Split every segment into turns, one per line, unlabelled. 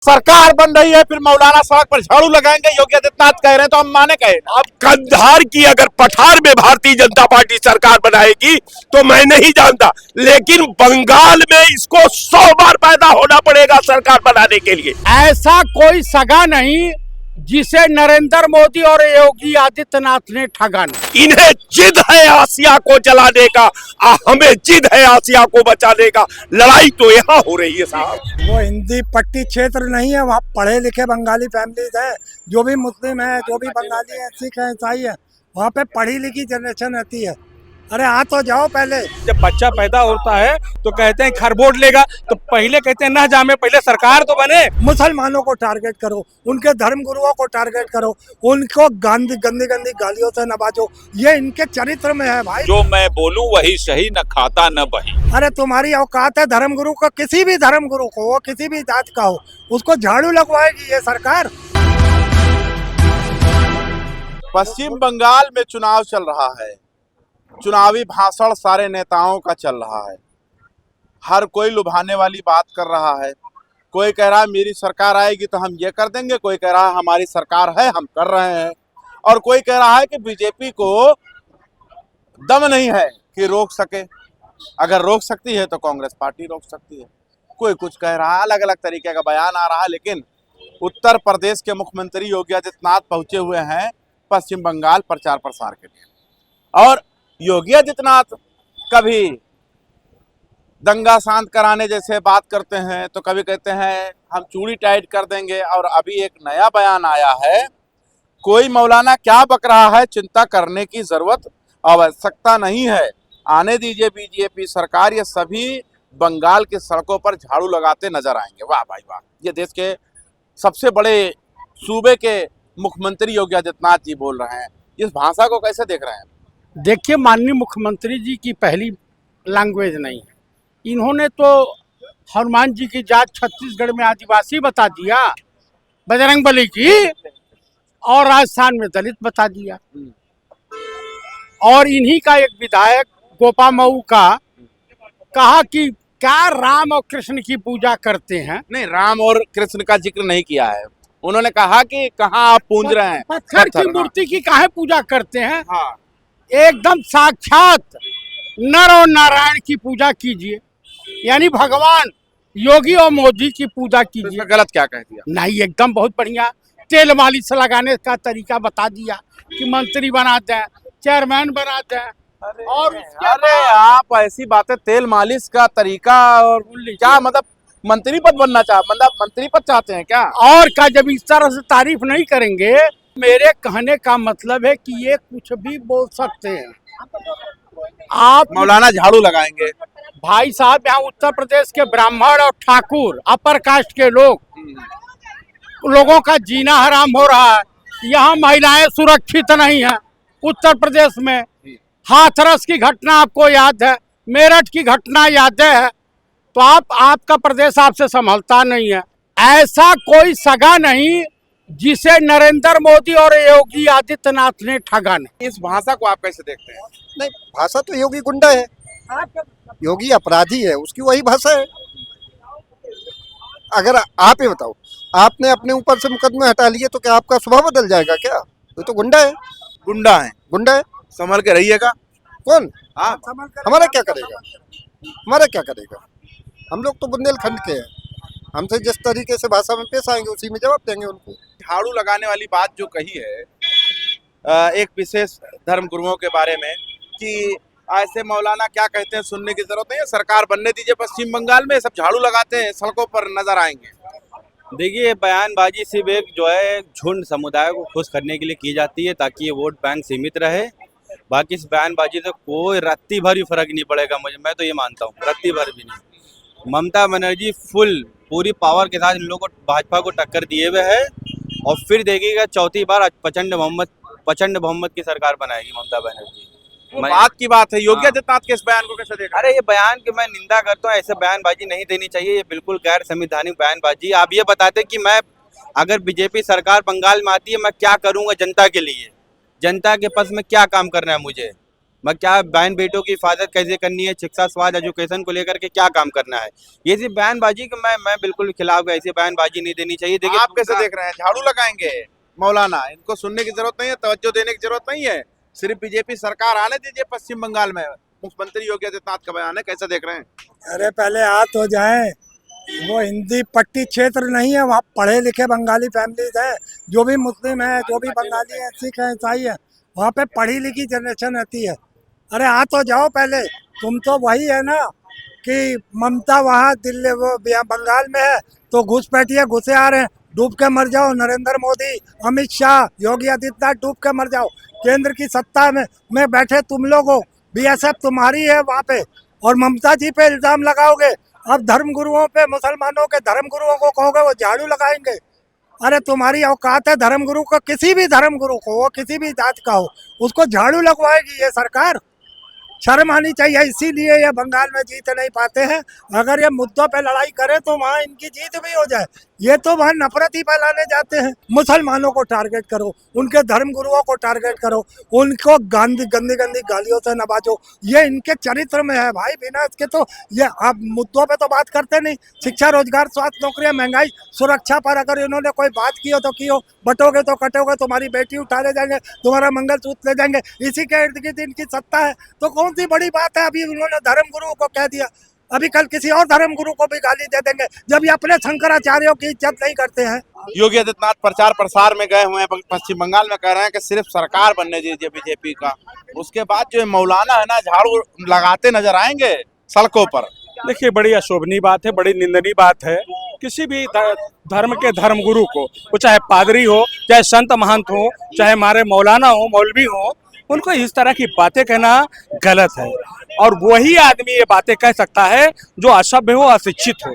सरकार बन रही है, फिर मौलाना सड़क पर झाड़ू लगाएंगे, योगी आदित्यनाथ कह रहे हैं तो हम माने कहे।
अब कंधार की अगर पठार में भारतीय जनता पार्टी सरकार बनाएगी तो मैं नहीं जानता, लेकिन बंगाल में इसको 100 बार पैदा होना पड़ेगा सरकार बनाने के लिए।
ऐसा कोई सगा नहीं जिसे नरेंद्र मोदी और योगी आदित्यनाथ ने ठगा नहीं।
इन्हें जिद है आसिया को जलाने का, हमें जिद है आसिया को बचाने का। लड़ाई तो यहाँ हो रही है साहब।
वो हिंदी पट्टी क्षेत्र नहीं है, वहाँ पढ़े लिखे बंगाली फैमिलीज है, जो भी मुस्लिम है, जो भी बंगाली है, सिख है, ईसाई है, वहाँ पे पढ़ी लिखी जनरेशन रहती है। अरे आ तो जाओ पहले।
जब बच्चा पैदा होता है तो कहते हैं घर वोट लेगा, तो पहले कहते हैं ना जामे, पहले सरकार तो बने।
मुसलमानों को टारगेट करो, उनके धर्म गुरुओं को टारगेट करो, उनको गंदी गंदी गंदी गालियों से नवाजो, ये इनके चरित्र में है भाई।
जो मैं बोलूं वही सही, न खाता न बही।
अरे तुम्हारी औकात है धर्म गुरु को, किसी भी धर्म गुरु को, वो किसी भी जात का हो, उसको झाड़ू लगवाएगी ये सरकार।
पश्चिम बंगाल में चुनाव चल रहा है, चुनावी भाषण सारे नेताओं का चल रहा है, हर कोई लुभाने वाली बात कर रहा है। कोई कह रहा है मेरी सरकार आएगी तो हम ये कर देंगे, कोई कह रहा है हमारी सरकार है हम कर रहे हैं, और कोई कह रहा है कि बीजेपी को दम नहीं है कि रोक सके, अगर रोक सकती है तो कांग्रेस पार्टी रोक सकती है। कोई कुछ कह रहा है, अलग अलग तरीके का बयान आ रहा है। लेकिन उत्तर प्रदेश के मुख्यमंत्री योगी आदित्यनाथ पहुंचे हुए हैं पश्चिम बंगाल प्रचार प्रसार के लिए, और योगी आदित्यनाथ कभी दंगा शांत कराने जैसे बात करते हैं तो कभी कहते हैं हम चूड़ी टाइट कर देंगे, और अभी एक नया बयान आया है, कोई मौलाना क्या बक रहा है, चिंता करने की जरूरत आवश्यकता नहीं है, आने दीजिए बीजेपी सरकार, ये सभी बंगाल की सड़कों पर झाड़ू लगाते नजर आएंगे। वाह भाई वाह, ये देश के सबसे बड़े सूबे के मुख्यमंत्री योगी आदित्यनाथ जी बोल रहे हैं। इस भाषा को कैसे देख रहे हैं?
देखिए, माननीय मुख्यमंत्री जी की पहली लैंग्वेज नहीं है, इन्होंने तो हनुमान जी की जात छत्तीसगढ़ में आदिवासी बता दिया, बजरंगबली की, और राजस्थान में दलित बता दिया। और इन्हीं का एक विधायक गोपा मऊ का कहा कि क्या राम और कृष्ण की पूजा करते हैं।
नहीं, राम और कृष्ण का जिक्र नहीं किया है, उन्होंने कहा कि कहाँ आप पूज रहे हैं,
पत्थर की मूर्ति की काहे पूजा करते हैं।
हाँ,
एकदम साक्षात नर और नारायण की पूजा कीजिए, यानी भगवान योगी और मोदी की पूजा
तो
कीजिए।
इसमें गलत क्या कह दिया?
नहीं, एकदम बहुत बढ़िया तेल मालिश लगाने का तरीका बता दिया कि मंत्री बना दें, चेयरमैन बना दें, और उसके
अरे आप ऐसी बातें, तेल मालिश का तरीका, और क्या मतलब मंत्री पद बनना मतलब मंत्री पद चाहते हैं क्या?
और का जब इस तरह से तारीफ नहीं करेंगे, मेरे कहने का मतलब है कि ये कुछ भी बोल सकते हैं। आप
मौलाना झाड़ू लगाएंगे।
भाई साहब, यहाँ उत्तर प्रदेश के ब्राह्मण और ठाकुर अपर कास्ट के लोगों का जीना हराम हो रहा है। यहाँ महिलाएं सुरक्षित नहीं है उत्तर प्रदेश में। हाथरस की घटना आपको याद है, मेरठ की घटना याद है, तो आपका प्रदेश आपसे संभलता नहीं है। ऐसा कोई सगा नहीं जिसे नरेंद्र मोदी और योगी आदित्यनाथ ने ठगा नहीं।
इस भाषा को आप कैसे देखते हैं?
नहीं, भाषा तो योगी गुंडा है, योगी अपराधी है, उसकी वही भाषा है। अगर आप ही बताओ, आपने अपने ऊपर से मुकदमे हटा लिए तो क्या आपका स्वभाव बदल जाएगा क्या? वो तो गुंडा है,
गुंडा है,
गुंडा है।
संभल के रहिएगा।
कौन?
आप
हमारा क्या करेगा, हमारा क्या करेगा? हम लोग तो बुंदेलखंड के हैं, हमसे जिस तरीके से भाषा में पेश आएंगे उसी में जवाब देंगे उनको।
झाड़ू लगाने वाली बात जो कही है एक विशेष धर्म गुरुओं के बारे में, कि ऐसे मौलाना क्या कहते हैं सुनने की जरूरत नहीं है, सरकार बनने दीजिए पश्चिम बंगाल में, सब झाड़ू लगाते हैं सड़कों पर नजर आएंगे।
देखिए, बयानबाजी सिर्फ एक जो है झुंड समुदाय को खुश करने के लिए की जाती है ताकि ये वोट बैंक सीमित रहे। बाकी इस बयानबाजी से कोई रत्ती भर भी फर्क नहीं पड़ेगा मुझे, मैं तो ये मानता हूँ, रत्ती भर भी नहीं। ममता बनर्जी पूरी पावर के साथ इन लोगों को, भाजपा को टक्कर दिए हुए है, और फिर देखिएगा चौथी बार प्रचंड बहुमत की सरकार बनाएगी ममता बनर्जी।
बात की बात है, योगी आदित्यनाथ के इस बयान को कैसे देखा?
अरे ये बयान की मैं निंदा करता हूँ, ऐसे बयानबाजी नहीं देनी चाहिए, ये बिल्कुल गैर संवैधानिक बयानबाजी। आप ये बताते कि मैं अगर बीजेपी सरकार बंगाल में आती है मैं क्या करूँगा जनता के लिए, जनता के पक्ष में क्या काम करना है मुझे, मैं क्या बहन बेटों की हिफाजत कैसे करनी है, शिक्षा स्वास्थ्य एजुकेशन को लेकर के क्या काम करना है। ये सिर्फ बयानबाजी की मैं बिल्कुल खिलाफ है, ऐसी बयानबाजी नहीं देनी चाहिए। देखिए
आप कैसे देख रहे हैं? झाड़ू लगाएंगे मौलाना, इनको सुनने की जरूरत नहीं है, तवज्जो देने की जरूरत नहीं है, सिर्फ बीजेपी सरकार आने दीजिए पश्चिम बंगाल में। मुख्यमंत्री योगी आदित्यनाथ का बयान है, कैसे देख रहे हैं?
अरे पहले हाथ हो जाए, वो हिंदी पट्टी क्षेत्र नहीं है, वहाँ पढ़े लिखे बंगाली फैमिलीज है, जो भी मुस्लिम है, जो भी बंगाली है, सिख है, ईसाई है, वहाँ पे पढ़ी लिखी जनरेशन रहती है। अरे हाथ हो जाओ पहले। तुम तो वही है ना कि ममता वहाँ दिल्ली वो बंगाल में है तो घुसपैठिए घुसे आ रहे हैं, डूब के मर जाओ। नरेंद्र मोदी, अमित शाह, योगी आदित्यनाथ डूब के मर जाओ। केंद्र की सत्ता में बैठे तुम लोग हो, बीएसएफ तुम्हारी है वहाँ पे, और ममता जी पे इल्जाम लगाओगे। अब धर्म गुरुओं पे, मुसलमानों के धर्म गुरुओं को कहोगे वो झाड़ू लगाएंगे। अरे तुम्हारी औकात है धर्म गुरु को, किसी भी धर्म गुरु को, वो किसी भी जात का हो, उसको झाड़ू लगवाएगी ये सरकार? शर्म आनी चाहिए। इसीलिए ये बंगाल में जीत नहीं पाते हैं। अगर ये मुद्दों पे लड़ाई करें तो वहाँ इनकी जीत भी हो जाए। ये तो वहाँ नफरत ही फैलाने जाते हैं। मुसलमानों को टारगेट करो, उनके धर्म गुरुओं को टारगेट करो, उनको गंदी गंदी गंदी गालियों से नवाजो। ये इनके चरित्र में है भाई। बिना इसके तो ये आप मुद्दों पे तो बात करते नहीं। शिक्षा, रोजगार, स्वास्थ्य, नौकरियां, महंगाई, सुरक्षा पर अगर इन्होंने कोई बात की हो तो की हो। बटोगे तो कटोगे, तुम्हारी बेटी उठा ले जाएंगे, तुम्हारा मंगलसूत्र ले जाएंगे। इसी के इर्द गिर्द इनकी सत्ता है तो कौन सी बड़ी बात है? अभी उन्होंने धर्म गुरु को कह दिया, अभी कल किसी और धर्म गुरु को भी गाली दे देंगे, जब ये अपने शंकराचार्यों की इज्जत नहीं करते हैं।
योगी आदित्यनाथ प्रचार प्रसार में गए हुए हैं पश्चिम बंगाल में, कह रहे हैं कि सिर्फ सरकार बनने दीजिए बीजेपी का। उसके बाद जो मौलाना है ना, झाड़ू लगाते नजर आएंगे सड़कों पर।
देखिए, बड़ी अशोभनीय बात है, बड़ी निंदनीय बात है। किसी भी धर्म के धर्म गुरु को, वो चाहे पादरी हो, चाहे संत महंत हो, चाहे हमारे मौलाना हो, मौलवी हो, उनको इस तरह की बातें कहना गलत है। और वही आदमी ये बातें कह सकता है जो असभ्य हो, अशिक्षित हो।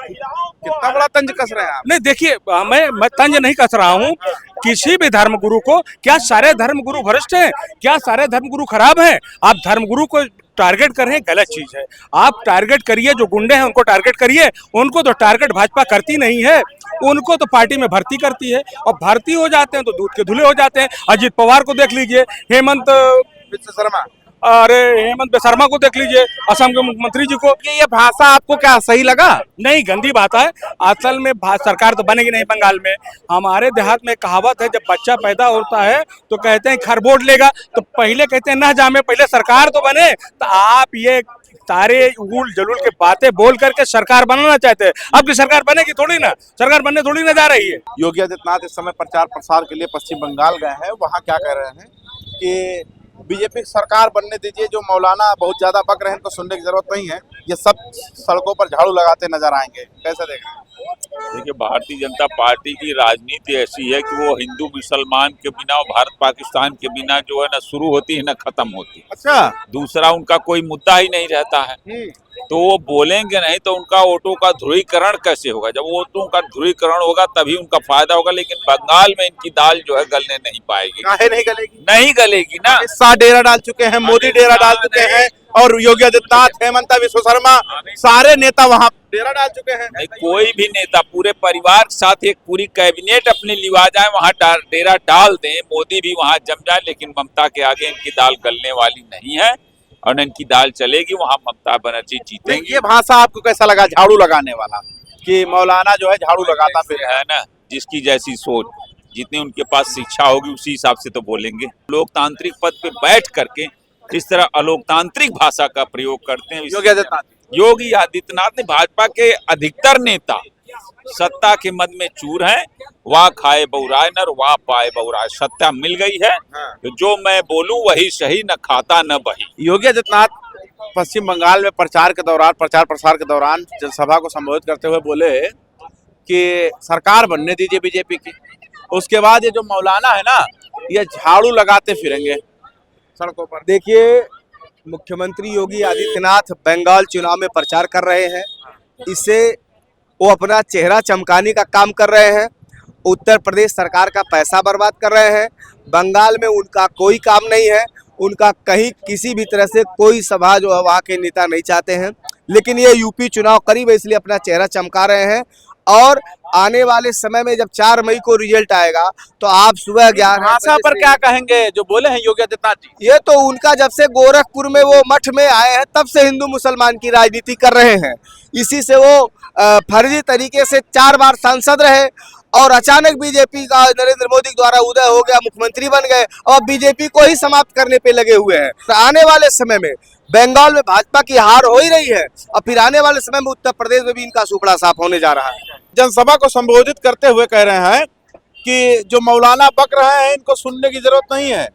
कितना बड़ा तंज कस रहे हैं आप?
नहीं, देखिए, मैं तंज नहीं कस रहा हूँ किसी भी धर्म गुरु को। क्या सारे धर्म गुरु भ्रष्ट हैं? क्या सारे धर्म गुरु खराब हैं? आप धर्म गुरु को टारगेट कर रहे हैं, गलत चीज है। आप टारगेट करिए, जो गुंडे हैं उनको टारगेट करिए। उनको तो टारगेट भाजपा करती नहीं है, उनको तो पार्टी में भर्ती करती है, और भर्ती हो जाते हैं तो दूध के धुले हो जाते हैं। अजीत पवार को देख लीजिए, हेमंत
विश्व शर्मा,
अरे हेमंत शर्मा को देख लीजिए, असम के मुख्यमंत्री जी को।
ये भाषा आपको क्या सही लगा?
नहीं, गंदी बात है। असल में सरकार तो बनेगी नहीं बंगाल में। हमारे देहात में कहावत है, जब बच्चा पैदा होता है तो कहते हैं खरबोट लेगा, तो पहले कहते हैं ना जामे, पहले सरकार तो बने। तो आप ये सारे उल जलूल के बातें बोल करके सरकार बनाना चाहते हैं। अब की सरकार बनेगी थोड़ी ना, सरकार बनने थोड़ी ना जा रही है।
योगी आदित्यनाथ इस समय प्रचार प्रसार के लिए पश्चिम बंगाल गए हैं। वहाँ क्या कह रहे हैं कि बीजेपी सरकार बनने दीजिए। जो मौलाना बहुत ज्यादा बक रहे हैं, इनको सुनने की जरूरत नहीं है, ये सब सड़कों पर झाड़ू लगाते नजर आएंगे। कैसे देख रहे हैं?
देखिए, भारतीय जनता पार्टी की राजनीति ऐसी है कि वो हिंदू मुसलमान के बिना और भारत पाकिस्तान के बिना जो है ना शुरू होती है ना खत्म होती है।
अच्छा,
दूसरा उनका कोई मुद्दा ही नहीं रहता है। तो वो बोलेंगे नहीं तो उनका वोटों का ध्रुवीकरण कैसे होगा? जब वोटों का ध्रुवीकरण होगा तभी उनका फायदा होगा। लेकिन बंगाल में इनकी दाल जो है गलने नहीं पाएगी।
काहे नहीं गलेगी?
नहीं गलेगी ना।
शाह डेरा डाल चुके हैं, मोदी डेरा डाल चुके हैं, और योगी आदित्यनाथ, हेमंत विश्व शर्मा, सारे नेता वहाँ डेरा डाल चुके हैं।
नहीं, कोई भी नेता पूरे परिवार के साथ एक पूरी कैबिनेट अपने लिवा जाए, वहाँ डेरा डाल दें, मोदी भी वहाँ जम जाए, लेकिन ममता के आगे इनकी दाल गलने वाली नहीं है और इनकी दाल चलेगी। वहाँ ममता बनर्जी जीतेंगी।
ये भाषा आपको कैसा लगा, झाड़ू लगाने वाला, कि मौलाना जो है झाड़ू लगाता फिर
है ना, जिसकी जैसी सोच, जितनी उनके पास शिक्षा होगी उसी हिसाब से तो बोलेंगे। लोकतांत्रिक पद पे बैठ करके इस तरह अलोकतांत्रिक भाषा का प्रयोग करते हैं योगी आदित्यनाथ ने। भाजपा के अधिकतर नेता सत्ता के मद में चूर हैं। वाह खाए बहुराय नर, वाह पाए बहुराय। सत्ता मिल गई है तो जो मैं बोलूं वही सही, न खाता न बही।
योगी आदित्यनाथ पश्चिम बंगाल में प्रचार प्रसार के दौरान जनसभा को संबोधित करते हुए बोले कि सरकार बनने दीजिए बीजेपी की। उसके बाद ये जो मौलाना है ना, ये झाड़ू लगाते फिरेंगे सड़कों पर।
देखिए, मुख्यमंत्री योगी आदित्यनाथ बंगाल चुनाव में प्रचार कर रहे हैं। इससे वो अपना चेहरा चमकाने का काम कर रहे हैं। उत्तर प्रदेश सरकार का पैसा बर्बाद कर रहे हैं। बंगाल में उनका कोई काम नहीं है। उनका कहीं किसी भी तरह से कोई सभा जो है वहाँ के नेता नहीं चाहते हैं। लेकिन ये यूपी चुनाव करीब है, इसलिए अपना चेहरा चमका रहे हैं। और आने वाले समय में जब 4 मई को रिजल्ट आएगा तो आप सुबह 11
भाषा पर क्या कहेंगे जो बोले हैं योगी आदित्यनाथ जी?
ये तो उनका जब से गोरखपुर में वो मठ में आए हैं तब से हिंदू मुसलमान की राजनीति कर रहे हैं। इसी से वो फर्जी तरीके से 4 बार सांसद रहे और अचानक बीजेपी का नरेंद्र मोदी द्वारा उदय हो गया, मुख्यमंत्री बन गए और बीजेपी को ही समाप्त करने पे लगे हुए हैं। तो आने वाले समय में बंगाल में भाजपा की हार हो ही रही है और फिर आने वाले समय में उत्तर प्रदेश में भी इनका सुपड़ा साफ होने जा रहा है।
जनसभा को संबोधित करते हुए कह रहे हैं कि जो मौलाना बक रहे हैं इनको सुनने की जरूरत नहीं है,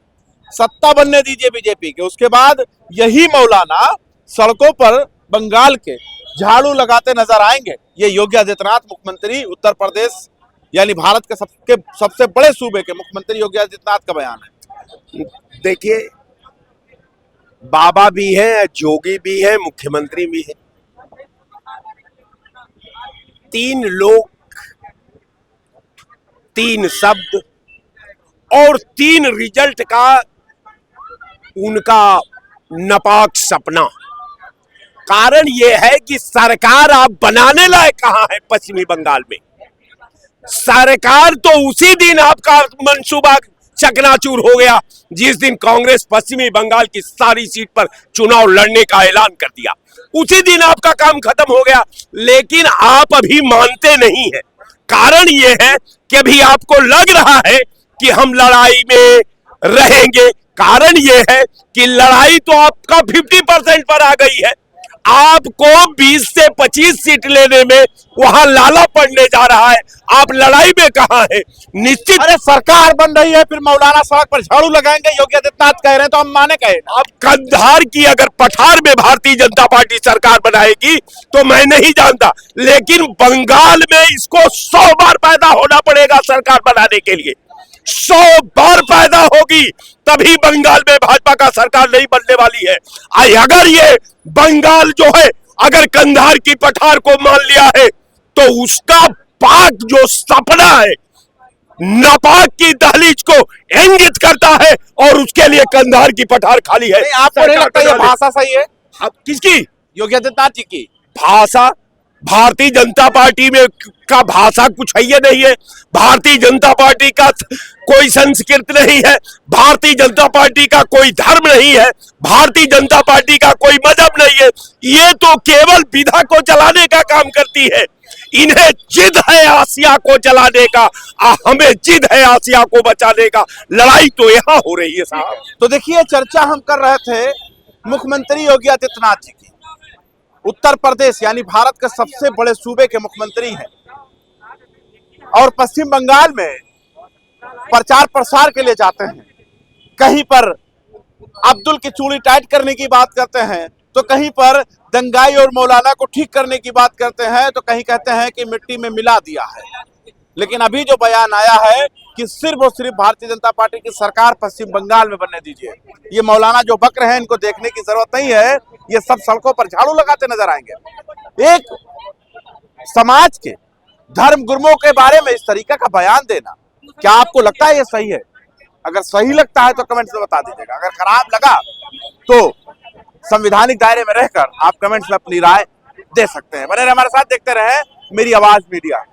सत्ता बनने दीजिए बीजेपी के, उसके बाद यही मौलाना सड़कों पर बंगाल के झाड़ू लगाते नजर आएंगे। ये योगी आदित्यनाथ मुख्यमंत्री उत्तर प्रदेश यानी भारत के सबसे बड़े सूबे के मुख्यमंत्री योगी आदित्यनाथ का बयान है।
देखिए, बाबा भी है, जोगी भी है, मुख्यमंत्री भी है। 3 लोग, 3 शब्द और 3 रिजल्ट का उनका नापाक सपना। कारण यह है कि सरकार आप बनाने लायक कहां है पश्चिमी बंगाल में। सरकार तो उसी दिन आपका मंसूबा चकनाचूर हो गया जिस दिन कांग्रेस पश्चिमी बंगाल की सारी सीट पर चुनाव लड़ने का ऐलान कर दिया। उसी दिन आपका काम खत्म हो गया, लेकिन आप अभी मानते नहीं हैं। कारण यह है कि अभी आपको लग रहा है कि हम लड़ाई में रहेंगे। कारण यह है कि लड़ाई तो आपका 50% पर आ गई है। आपको 20 से 25 सीट लेने में वहां लाला पड़ने जा रहा है। आप लड़ाई में कहां है? निश्चित।
अरे सरकार बन रही है, फिर मौलाना सड़क पर झाड़ू लगाएंगे योगी आदित्यनाथ कह रहे हैं, तो हम माने कहे।
अब कंधार की अगर पठार में भारतीय जनता पार्टी सरकार बनाएगी तो मैं नहीं जानता, लेकिन बंगाल में इसको 100 बार पैदा होना पड़ेगा सरकार बनाने के लिए। 100 बार पैदा होगी तभी बंगाल में भाजपा का सरकार नहीं बनने वाली है। अगर ये बंगाल जो है अगर कंधार की पठार को मान लिया है तो उसका पाक जो सपना है नापाक की दहलीज को इंगित करता है और उसके लिए कंधार की पठार खाली है।
आपको नहीं लगता ये भाषा सही है?
अब किसकी?
योगी आदित्यनाथ जी की
भाषा। भारतीय जनता पार्टी में का भाषा कुछ है ये नहीं है। भारतीय जनता पार्टी का कोई संस्कृत नहीं है। भारतीय जनता पार्टी का कोई धर्म नहीं है। भारतीय जनता पार्टी का कोई मजहब नहीं है। ये तो केवल विधा को चलाने का काम करती है। इन्हें जिद है आसिया को चलाने का, हमें जिद है आसिया को बचाने का। लड़ाई तो यहाँ हो रही है साहब।
तो देखिए, चर्चा हम कर रहे थे मुख्यमंत्री योगी आदित्यनाथ जी की। उत्तर प्रदेश यानी भारत के सबसे बड़े सूबे के मुख्यमंत्री हैं और पश्चिम बंगाल में प्रचार प्रसार के लिए जाते हैं। कहीं पर अब्दुल की चूड़ी टाइट करने की बात करते हैं, तो कहीं पर दंगाई और मौलाना को ठीक करने की बात करते हैं, तो कहीं कहते हैं कि मिट्टी में मिला दिया है। लेकिन अभी जो बयान आया है कि सिर्फ और सिर्फ भारतीय जनता पार्टी की सरकार पश्चिम बंगाल में बनने दीजिए। ये मौलाना जो बक रहे हैं इनको देखने की जरूरत नहीं है, ये सब सड़कों पर झाड़ू लगाते नजर आएंगे। एक समाज के धर्म गुरुओं के बारे में इस तरीके का बयान देना, क्या आपको लगता है ये सही है? अगर सही लगता है तो कमेंट्स में बता दीजिएगा। अगर खराब लगा तो संवैधानिक दायरे में रहकर आप कमेंट्स में अपनी राय दे सकते हैं। बने रहे हमारे साथ, देखते रहे मेरी आवाज मीडिया।